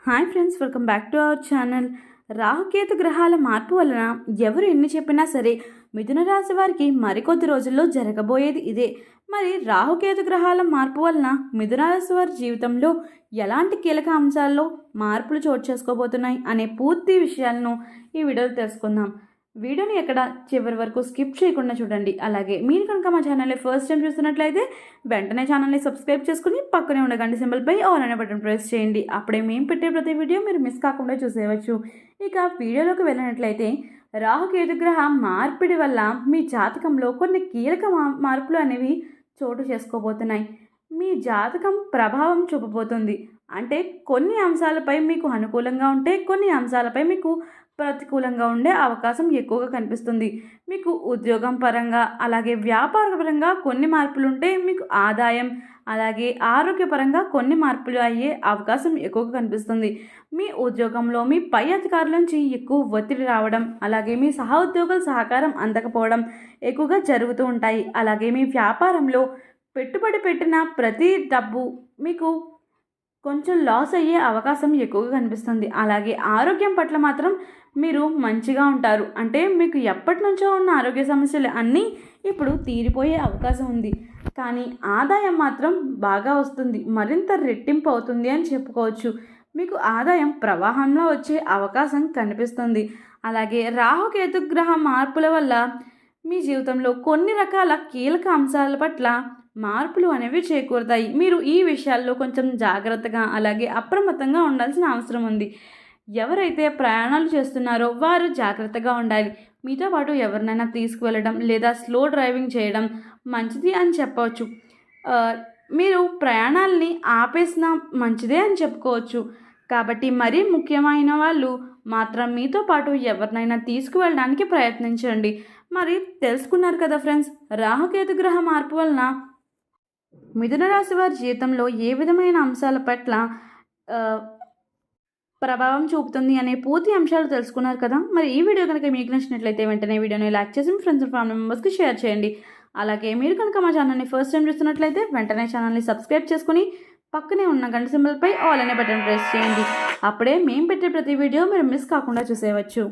Hi friends, welcome back to our channel. Rahu Ketu గ్రహాల మార్పు వలన ఎవరు ఎన్ని చెప్పినా సరే మిథున రాశి వారికి మరికొద్ది రోజుల్లో జరగబోయేది ఇదే. మరి రాహుకేతు గ్రహాల మార్పు వలన మిథున రాశి వారి జీవితంలో ఎలాంటి కీలక అంశాల్లో మార్పులు చోటు చేసుకోబోతున్నాయి అనే పూర్తి విషయాలను ఈ వీడియోలో తెలుసుకుందాం. వీడియోని ఎక్కడ చివరి వరకు స్కిప్ చేయకుండా చూడండి. అలాగే మీరు కనుక మా ఛానల్ని ఫస్ట్ టైం చూస్తున్నట్లయితే వెంటనే ఛానల్ని సబ్స్క్రైబ్ చేసుకుని పక్కనే ఉన్న గంట సింబల్పై ఆల్ అనే బటన్ ప్రెస్ చేయండి. అప్పుడే మేము పెట్టే ప్రతి వీడియో మీరు మిస్ కాకుండా చూసేయవచ్చు. ఇక వీడియోలోకి వెళ్ళినట్లయితే రాహుకేతు గ్రహ మార్పిడి వల్ల మీ జాతకంలో కొన్ని కీలక మార్పులు అనేవి చోటు చేసుకోబోతున్నాయి. మీ జాతకం ప్రభావం చూపబోతుంది. అంటే కొన్ని అంశాలపై మీకు అనుకూలంగా ఉంటే కొన్ని అంశాలపై మీకు ప్రతికూలంగా ఉండే అవకాశం ఎక్కువగా కనిపిస్తుంది. మీకు ఉద్యోగం పరంగా అలాగే వ్యాపార పరంగా కొన్ని మార్పులు ఉంటే మీకు ఆదాయం అలాగే ఆరోగ్యపరంగా కొన్ని మార్పులు అయ్యే అవకాశం ఎక్కువగా కనిపిస్తుంది. మీ ఉద్యోగంలో మీ పై అధికారుల నుంచి ఎక్కువ ఒత్తిడి రావడం అలాగే మీ సహోద్యోగుల సహకారం అందకపోవడం ఎక్కువగా జరుగుతూ ఉంటాయి. అలాగే మీ వ్యాపారంలో పెట్టుబడి పెట్టిన ప్రతి డబ్బు మీకు కొంచెం లాస్ అయ్యే అవకాశం ఎక్కువగా కనిపిస్తుంది. అలాగే ఆరోగ్యం పట్ల మాత్రం మీరు మంచిగా ఉంటారు. అంటే మీకు ఎప్పటి నుంచో ఉన్న ఆరోగ్య సమస్యలు అన్నీ ఇప్పుడు తీరిపోయే అవకాశం ఉంది. కానీ ఆదాయం మాత్రం బాగా వస్తుంది, మరింత రెట్టింపు అవుతుంది అని చెప్పుకోవచ్చు. మీకు ఆదాయం ప్రవాహంలో వచ్చే అవకాశం కనిపిస్తుంది. అలాగే రాహుకేతు గ్రహ మార్పుల వల్ల మీ జీవితంలో కొన్ని రకాల కీలక అంశాల పట్ల మార్పులు అనేవి చేకూరుతాయి. మీరు ఈ విషయాల్లో కొంచెం జాగ్రత్తగా అలాగే అప్రమత్తంగా ఉండాల్సిన అవసరం ఉంది. ఎవరైతే ప్రయాణాలు చేస్తున్నారో వారు జాగ్రత్తగా ఉండాలి. మీతో పాటు ఎవరినైనా తీసుకువెళ్ళడం లేదా స్లో డ్రైవింగ్ చేయడం మంచిది అని చెప్పవచ్చు. మీరు ప్రయాణాలని ఆపేసిన మంచిదే అని చెప్పుకోవచ్చు. కాబట్టి మరీ ముఖ్యమైన వాళ్ళు మాత్రం మీతో పాటు ఎవరినైనా తీసుకువెళ్ళడానికి ప్రయత్నించండి. మరి తెలుసుకున్నారు కదా ఫ్రెండ్స్, రాహుకేతు గ్రహ మార్పు వలన మిథున రాశి వారి జీవితంలో ఏ విధమైన అంశాల పట్ల ప్రభావం చూపుతుంది అనే పూర్తి అంశాలు తెలుసుకున్నారు కదా. మరి ఈ వీడియో కనుక మీకు నచ్చినట్లయితే వెంటనే వీడియోని లైక్ చేసి మీ ఫ్రెండ్స్ అండ్ ఫ్యామిలీ మెంబర్స్కి షేర్ చేయండి. అలాగే మీరు కనుక మా ఛానల్ని ఫస్ట్ టైం చూస్తున్నట్లయితే వెంటనే ఛానల్ని సబ్స్క్రైబ్ చేసుకుని పక్కనే ఉన్న గంట సింబల్పై ఆల్ అనే బటన్ ప్రెస్ చేయండి. అప్పుడే మేము పెట్టే ప్రతి వీడియో మీరు మిస్ కాకుండా చూసేయవచ్చు.